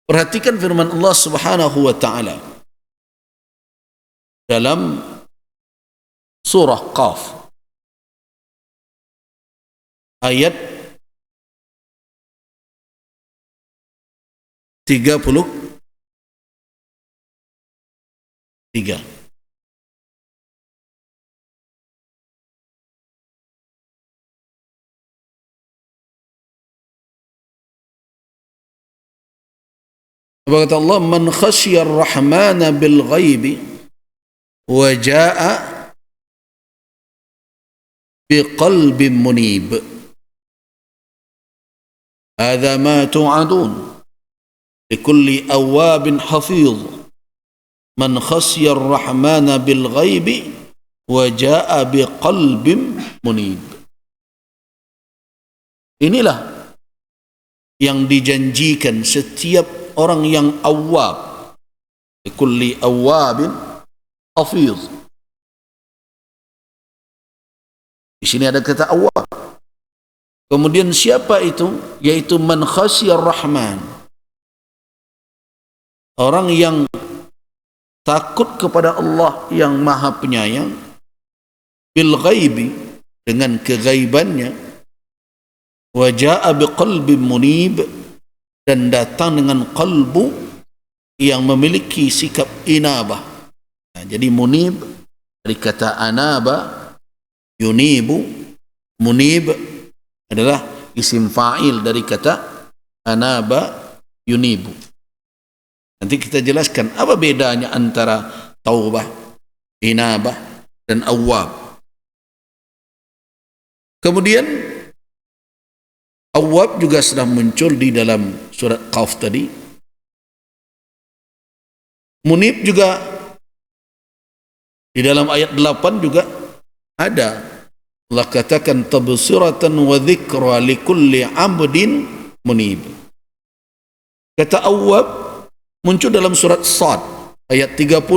Perhatikan firman Allah Subhanahu wa taala dalam surah Qaf ayat 33. Apa kata Allah? Man khasyar rahmana bil ghaibi wa jaa'a biqalbin munib. Hadza ma tu'adun likulli awwabin hafiz. Man khasyar rahmana bil ghaibi wa jaa'a biqalbin munib. Inilah yang dijanjikan setiap orang yang awwab, likulli awwabin hafiz. Di sini ada kata awwab. Kemudian siapa itu? Yaitu man khasyar rahman, orang yang takut kepada Allah yang maha penyayang, bil ghaibi, dengan kegaibannya, wa jaa'a biqalbin munib, dan datang dengan qalbu yang memiliki sikap inabah. Nah, jadi munib dari kata anaba, yunibu. Munib adalah isim fa'il dari kata anaba, yunibu. Nanti kita jelaskan apa bedanya antara taubah, inabah, dan awwab. Kemudian awwab juga sudah muncul di dalam surat Qaf tadi. Munib juga di dalam ayat 8 juga ada. Allah katakan tabsiratan wa dzikra likulli 'abdin munib. Kata awwab muncul dalam surat Sad ayat 30.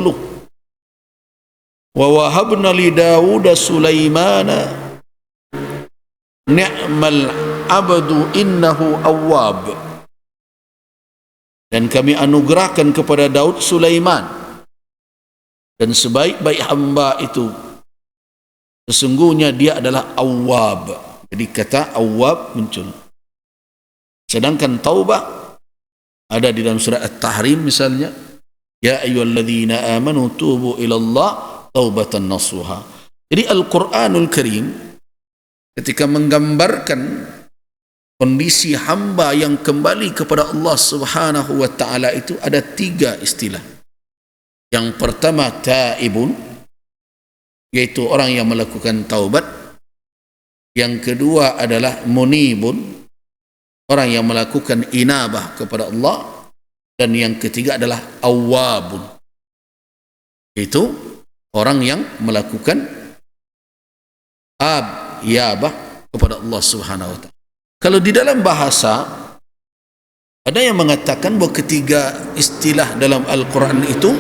Wa wahabna li Daud Sulaimana ni'mal abdu innahu awwab. Dan kami anugerahkan kepada Daud Sulaiman, dan sebaik-baik hamba itu sesungguhnya dia adalah awwab. Jadi kata awwab muncul. Sedangkan taubah ada di dalam surat At-Tahrim misalnya, ya ayyuhalladzina amanu tubu ilallah taubatan nasuha. Jadi Al-Quranul Karim ketika menggambarkan kondisi hamba yang kembali kepada Allah Subhanahu wa taala itu ada 3 istilah. Yang pertama taibun, yaitu orang yang melakukan taubat. Yang kedua adalah munibun, orang yang melakukan inabah kepada Allah. Dan yang ketiga adalah awwabun, itu orang yang melakukan yabah kepada Allah Subhanahu wa taala. Kalau di dalam bahasa ada yang mengatakan bahawa ketiga istilah dalam Al-Quran itu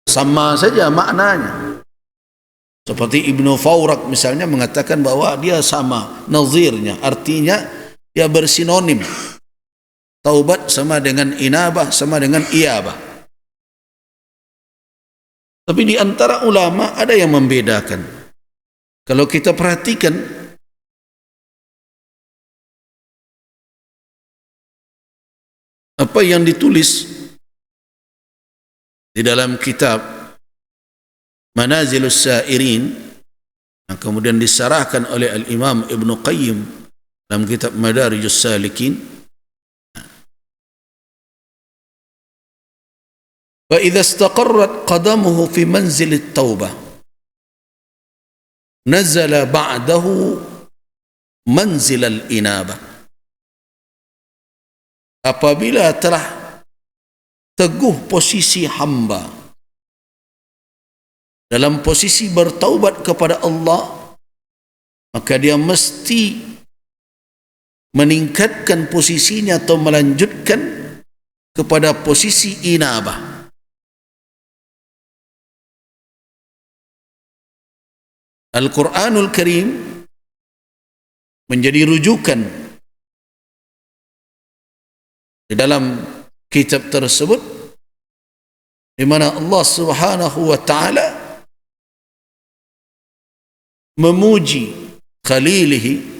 sama saja maknanya. Seperti Ibnu Fawrak misalnya mengatakan bahwa dia sama nazirnya, artinya dia bersinonim. Taubat sama dengan inabah, sama dengan iyabah. Tapi di antara ulama ada yang membedakan. Kalau kita perhatikan apa yang ditulis di dalam kitab Manazilus Sa'irin yang kemudian disarahkan oleh Al-Imam Ibn Qayyim dalam kitab Madarijus Salikin, fa idza istaqarrat qadamuhu fi manzilit taubah nazala ba'dahu manzilal inabah. Apabila telah teguh posisi hamba dalam posisi bertaubat kepada Allah, maka dia mesti meningkatkan posisinya atau melanjutkan kepada posisi inabah. Al-Quranul Karim menjadi rujukan di dalam kitab tersebut, di mana Allah Subhanahu wa taala memuji khalilihi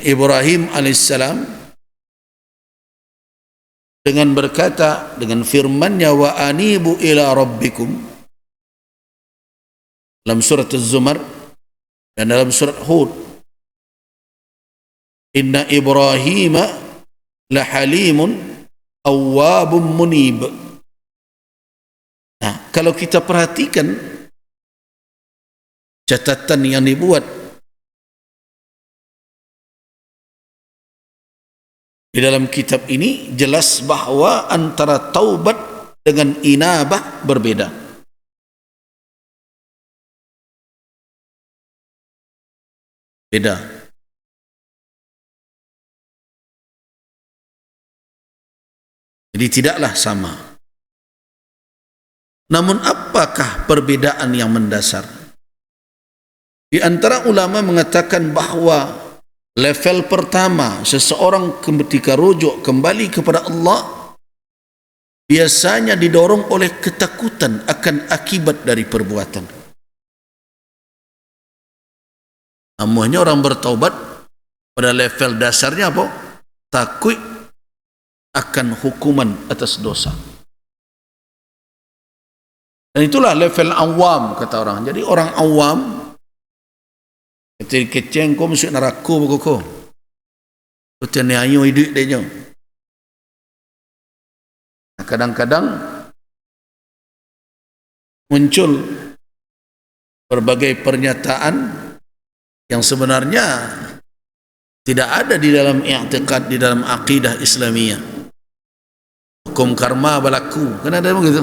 Ibrahim alaihissalam dengan berkata, dengan firman-Nya, wa anibu ila rabbikum, dalam surat Az-Zumar dan dalam surat Hud, inna Ibrahim la halimun awwabun munib. Nah, kalau kita perhatikan catatan yang dibuat di dalam kitab ini, jelas bahawa antara taubat dengan inabah berbeda. Beda. Jadi tidaklah sama. Namun apakah perbedaan yang mendasar? Di antara ulama mengatakan bahawa level pertama seseorang ketika rujuk kembali kepada Allah biasanya didorong oleh ketakutan akan akibat dari perbuatan. Namanya orang bertaubat pada level dasarnya apa? Takut akan hukuman atas dosa. Dan itulah level awam, kata orang. Jadi orang awam ketika keceng kau masuk neraka kau. Betul ni ayo hidup dia nyo. Kadang-kadang muncul berbagai pernyataan yang sebenarnya tidak ada di dalam i'tiqad, di dalam akidah Islamiyah. Hukum karma berlaku. Kan ada begitu?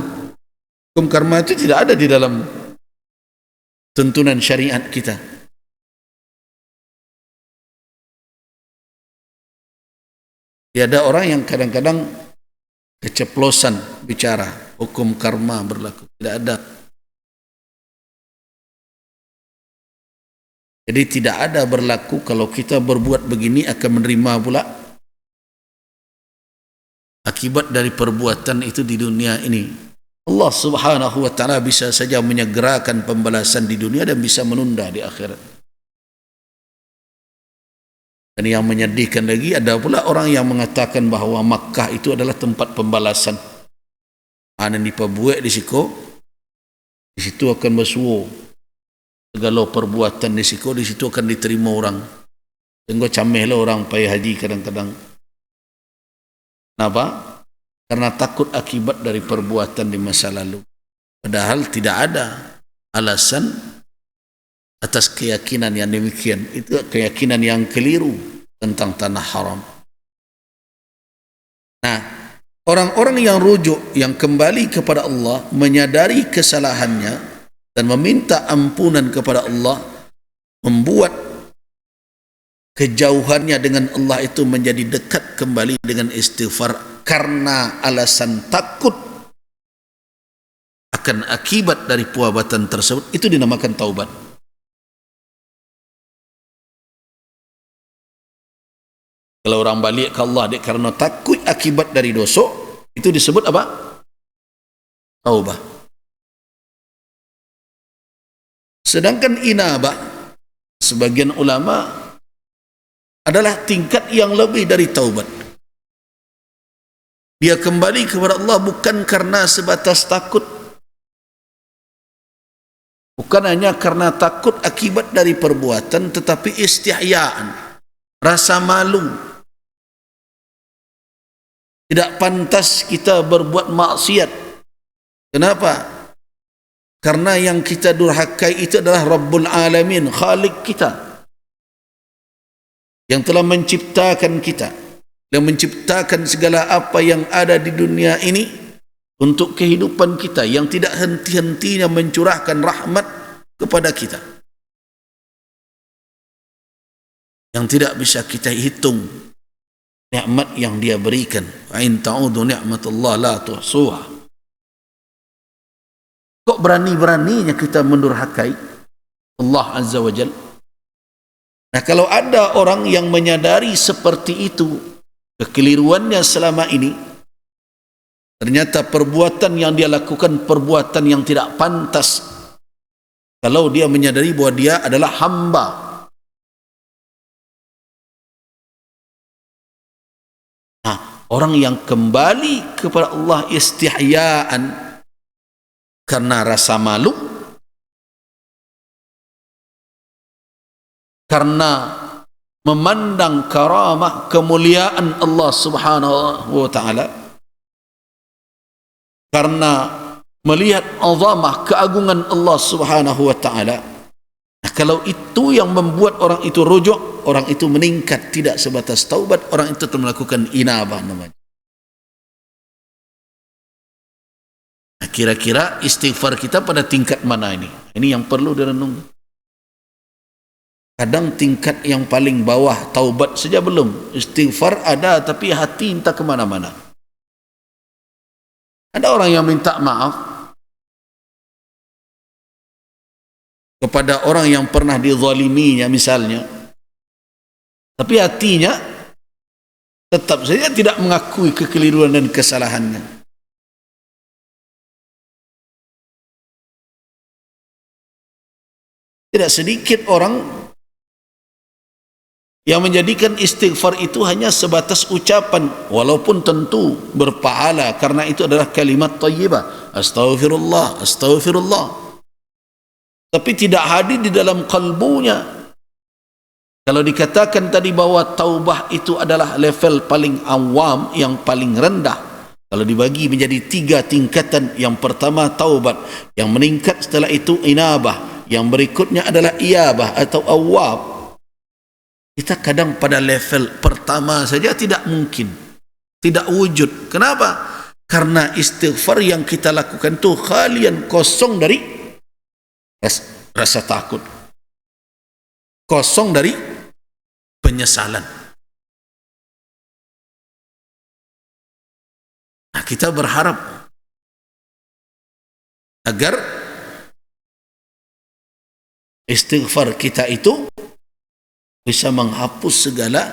Hukum karma itu tidak ada di dalam tuntunan syariat kita. Ada orang yang kadang-kadang keceplosan bicara hukum karma berlaku. Tidak ada. Jadi tidak ada berlaku kalau kita berbuat begini akan menerima pula akibat dari perbuatan itu di dunia ini. Allah Subhanahu wa taala bisa saja menyegerakan pembalasan di dunia dan bisa menunda di akhirat. Dan yang menyedihkan lagi, ada pula orang yang mengatakan bahawa Makkah itu adalah tempat pembalasan. Ana ni pabuat di situ akan bersuo. Segala perbuatan di situ akan diterima orang. Tengok camehlah orang pergi haji kadang-kadang. Kenapa? Karena takut akibat dari perbuatan di masa lalu. Padahal tidak ada alasan atas keyakinan yang demikian. Itu keyakinan yang keliru tentang tanah haram. Nah, orang-orang yang rujuk, yang kembali kepada Allah, menyadari kesalahannya dan meminta ampunan kepada Allah, membuat kejauhannya dengan Allah itu menjadi dekat kembali dengan istighfar karena alasan takut akan akibat dari perbuatan tersebut, itu dinamakan taubat. Kalau orang balik ke Allah dia karena takut akibat dari dosa, itu disebut apa? Taubah. Sedangkan inabah, sebagian ulama, adalah tingkat yang lebih dari taubat. Dia kembali kepada Allah bukan karena sebatas takut, bukan hanya karena takut akibat dari perbuatan, tetapi istihyaan, rasa malu. Tidak pantas kita berbuat maksiat. Kenapa? Karena yang kita durhakai itu adalah Rabbul Alamin, Khalik kita, yang telah menciptakan kita, yang menciptakan segala apa yang ada di dunia ini untuk kehidupan kita, yang tidak henti-hentinya mencurahkan rahmat kepada kita, yang tidak bisa kita hitung nikmat yang dia berikan. Wa in ta'udu ni'matullah la tuhsuha. Kok berani-beraninya kita mendurhakai Allah Azza wa Jalla? Nah, kalau ada orang yang menyadari seperti itu, kekeliruannya selama ini, ternyata perbuatan yang dia lakukan perbuatan yang tidak pantas kalau dia menyadari bahwa dia adalah hamba. Orang yang kembali kepada Allah istihyaan karena rasa malu, karena memandang karamah kemuliaan Allah Subhanahu wa taala, karena melihat azamah keagungan Allah Subhanahu wa taala. Kalau itu yang membuat orang itu rujuk, orang itu meningkat, tidak sebatas taubat, orang itu telah melakukan inabah namanya. Kira-kira istighfar kita pada tingkat mana ini? Ini yang perlu direnung. Kadang tingkat yang paling bawah, taubat saja belum. Istighfar ada, tapi hati entah kemana-mana. Ada orang yang minta maaf kepada orang yang pernah dizaliminya misalnya, tapi hatinya tetap saja tidak mengakui kekeliruan dan kesalahannya. Tidak sedikit orang yang menjadikan istighfar itu hanya sebatas ucapan, walaupun tentu berpahala karena itu adalah kalimat thayyibah, astaghfirullah, astaghfirullah, tapi tidak hadir di dalam kalbunya. Kalau dikatakan tadi bahwa taubah itu adalah level paling awam, yang paling rendah, kalau dibagi menjadi 3 tingkatan, yang pertama taubat, yang meningkat setelah itu inabah, yang berikutnya adalah iyabah atau awwab. Kita kadang pada level pertama saja tidak mungkin, tidak wujud. Kenapa? Karena istighfar yang kita lakukan itu khalian, kosong dari rasa takut, kosong dari penyesalan. Nah, kita berharap agar istighfar kita itu bisa menghapus segala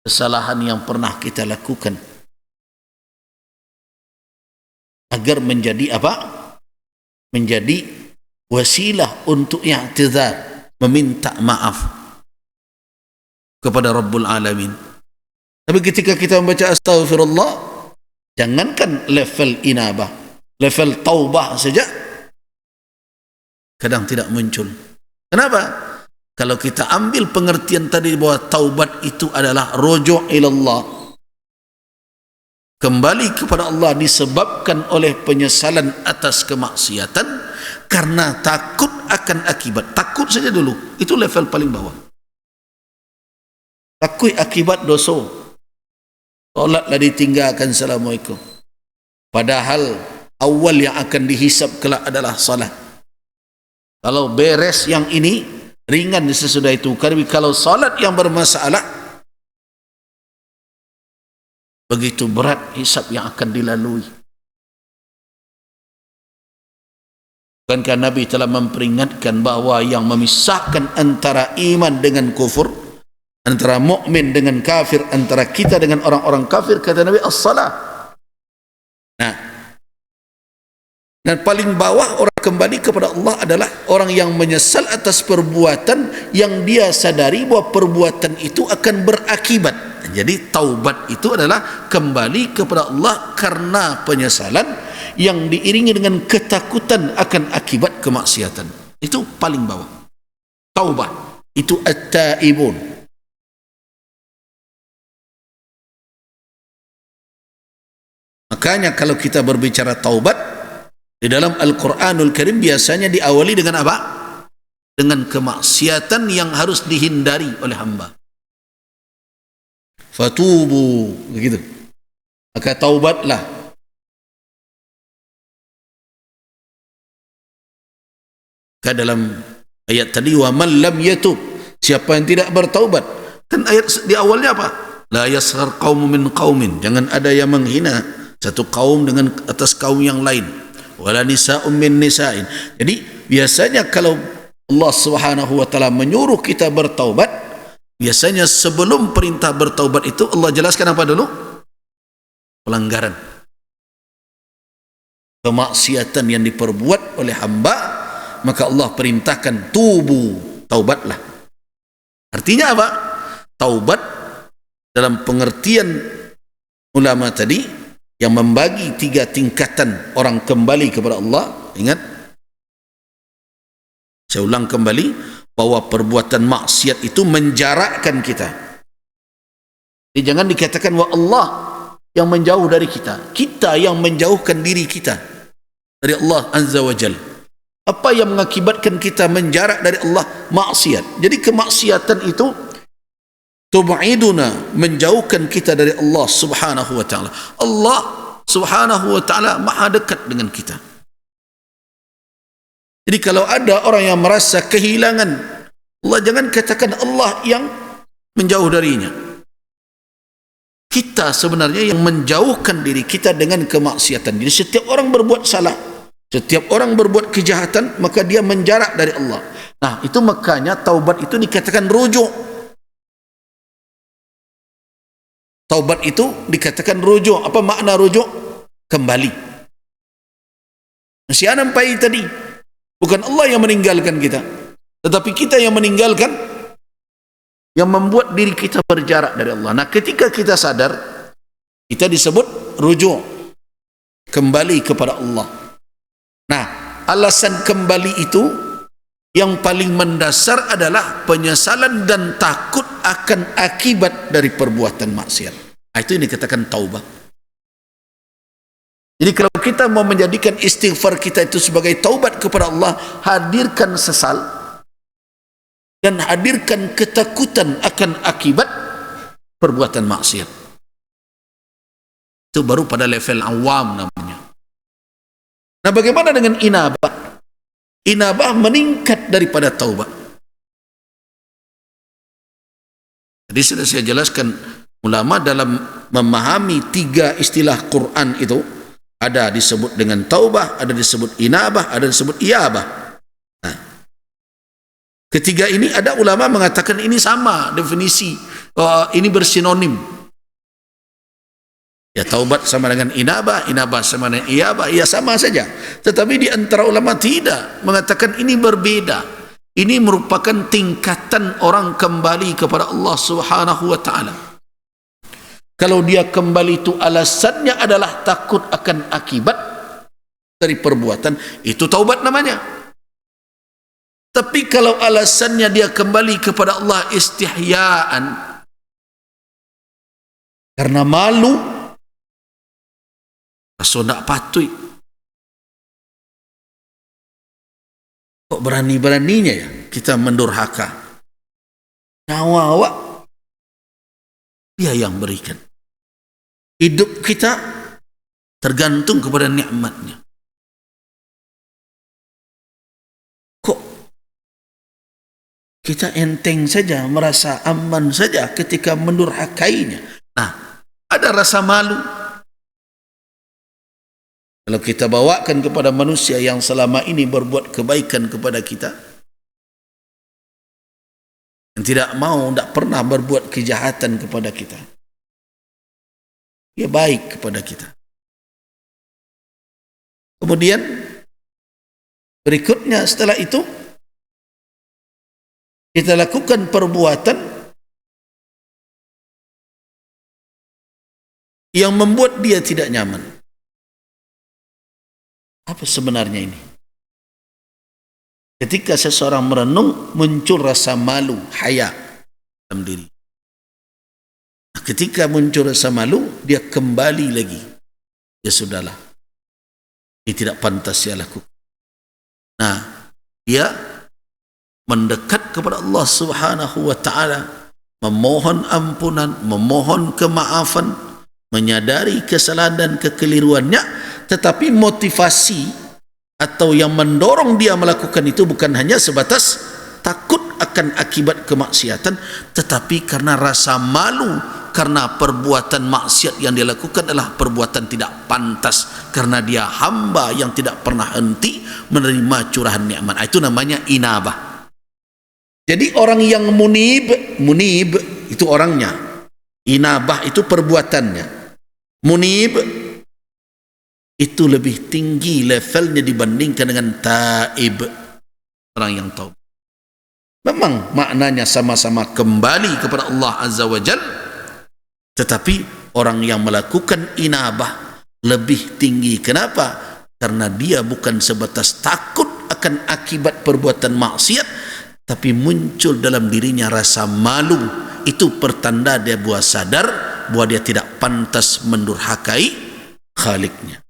kesalahan yang pernah kita lakukan, agar menjadi apa? Menjadi wasilah untuk i'tizar, meminta maaf kepada Rabbul Alamin. Tapi ketika kita membaca astaghfirullah, jangankan level inabah, level taubah saja kadang tidak muncul. Kenapa? Kalau kita ambil pengertian tadi bahwa taubat itu adalah rujuk ilallah, kembali kepada Allah disebabkan oleh penyesalan atas kemaksiatan karena takut akan akibat. Takut saja dulu, itu level paling bawah. Takut akibat dosa, solatlah ditinggalkan, assalamualaikum, padahal awal yang akan dihisab kelak adalah salat. Kalau beres yang ini, ringan sesudah itu. Kalau salat yang bermasalah, begitu berat hisab yang akan dilalui. Bukankah Nabi telah memperingatkan bahawa yang memisahkan antara iman dengan kufur, antara mukmin dengan kafir, antara kita dengan orang-orang kafir, kata Nabi, as-salah. Nah, dan paling bawah orang kembali kepada Allah adalah orang yang menyesal atas perbuatan yang dia sadari bahwa perbuatan itu akan berakibat. Jadi taubat itu adalah kembali kepada Allah karena penyesalan yang diiringi dengan ketakutan akan akibat kemaksiatan. Itu paling bawah. Taubat itu at-taibun. Makanya kalau kita berbicara taubat di dalam Al-Quranul Karim biasanya diawali dengan apa? Dengan kemaksiatan yang harus dihindari oleh hamba. Fatubu, begitu. Maka taubatlah. Ke dalam ayat tadi, wa man lam yatub, siapa yang tidak bertaubat, kan ayat di awalnya apa? La yasghar qaumun min qaumin, jangan ada yang menghina satu kaum dengan atas kaum yang lain, wala nisa'un min nisa'in. Jadi biasanya kalau Allah Subhanahu wa taala menyuruh kita bertaubat, Biasanya sebelum perintah bertaubat itu Allah jelaskan apa dulu? Pelanggaran, kemaksiatan yang diperbuat oleh hamba, maka Allah perintahkan tubu, taubatlah. Artinya apa? Taubat dalam pengertian ulama tadi yang membagi 3 tingkatan orang kembali kepada Allah. Ingat, saya ulang kembali, bahwa perbuatan maksiat itu menjarakkan kita. Jadi jangan dikatakan bahwa Allah yang menjauh dari kita, kita yang menjauhkan diri kita dari Allah Azza wa Jal. Apa yang mengakibatkan kita menjarak dari Allah? Maksiat. Jadi kemaksiatan itu tub'iduna, menjauhkan kita dari Allah Subhanahu wa ta'ala. Allah Subhanahu wa ta'ala maha dekat dengan kita. Jadi kalau ada orang yang merasa kehilangan Allah, jangan katakan Allah yang menjauh darinya. Kita sebenarnya yang menjauhkan diri kita dengan kemaksiatan. Jadi setiap orang berbuat salah, setiap orang berbuat kejahatan, maka dia menjarak dari Allah. Nah, itu makanya taubat itu dikatakan rujuk. Taubat itu dikatakan rujuk. Apa makna rujuk? Kembali. Masih nampai tadi, bukan Allah yang meninggalkan kita, tetapi kita yang meninggalkan, yang membuat diri kita berjarak dari Allah. Nah, ketika kita sadar, kita disebut rujuk, kembali kepada Allah. Nah, alasan kembali itu yang paling mendasar adalah penyesalan dan takut akan akibat dari perbuatan maksiat. Nah, itu yang dikatakan taubat. Jadi kalau kita mau menjadikan istighfar kita itu sebagai taubat kepada Allah, hadirkan sesal dan hadirkan ketakutan akan akibat perbuatan maksiat. Itu baru pada level awam namanya. Nah, bagaimana dengan inabah? Inabah meningkat daripada taubat. Jadi sudah saya jelaskan, ulama dalam memahami 3 istilah Quran itu, ada disebut dengan taubah, ada disebut inabah, ada disebut iyabah. Nah, ketiga ini ada ulama mengatakan ini sama definisi, ini bersinonim. Ya, taubat sama dengan inabah, inabah sama dengan iyabah, ya sama saja. Tetapi di antara ulama tidak, mengatakan ini berbeda. Ini merupakan tingkatan orang kembali kepada Allah Subhanahu wa ta'ala. Kalau dia kembali itu alasannya adalah takut akan akibat dari perbuatan, itu taubat namanya. Tapi kalau alasannya dia kembali kepada Allah istihyaan, karena malu, rasa tak patut, kok berani-beraninya ya kita mendurhaka, nyawa awak dia yang berikan. Hidup kita tergantung kepada nikmatnya. Kok kita enteng saja, merasa aman saja ketika mendurhakainya? Nah, ada rasa malu. Kalau kita bawakan kepada manusia yang selama ini berbuat kebaikan kepada kita, yang tidak mau, tidak pernah berbuat kejahatan kepada kita, dia baik kepada kita. Kemudian berikutnya setelah itu kita lakukan perbuatan yang membuat dia tidak nyaman. Apa sebenarnya ini? Ketika seseorang merenung, muncul rasa malu, haya dalam diri. Ketika muncul rasa malu, dia kembali lagi. Ya sudahlah, ini tidak pantas saya lakukan. Nah, dia mendekat kepada Allah Subhanahu wa ta'ala, memohon ampunan, memohon kemaafan, menyadari kesalahan dan kekeliruannya. Tetapi motivasi atau yang mendorong dia melakukan itu bukan hanya sebatas takut akan akibat kemaksiatan, tetapi karena rasa malu, karena perbuatan maksiat yang dia lakukan adalah perbuatan tidak pantas, karena dia hamba yang tidak pernah henti menerima curahan nikmat. Itu namanya inabah. Jadi orang yang munib itu orangnya, inabah itu perbuatannya, munib itu lebih tinggi levelnya dibandingkan dengan taib, orang yang taubat. Memang maknanya sama-sama kembali kepada Allah Azza wa Jal, tetapi orang yang melakukan inabah lebih tinggi. Kenapa? Karena dia bukan sebatas takut akan akibat perbuatan maksiat, tapi muncul dalam dirinya rasa malu. Itu pertanda dia buat sadar bahwa dia tidak pantas mendurhakai Khaliknya.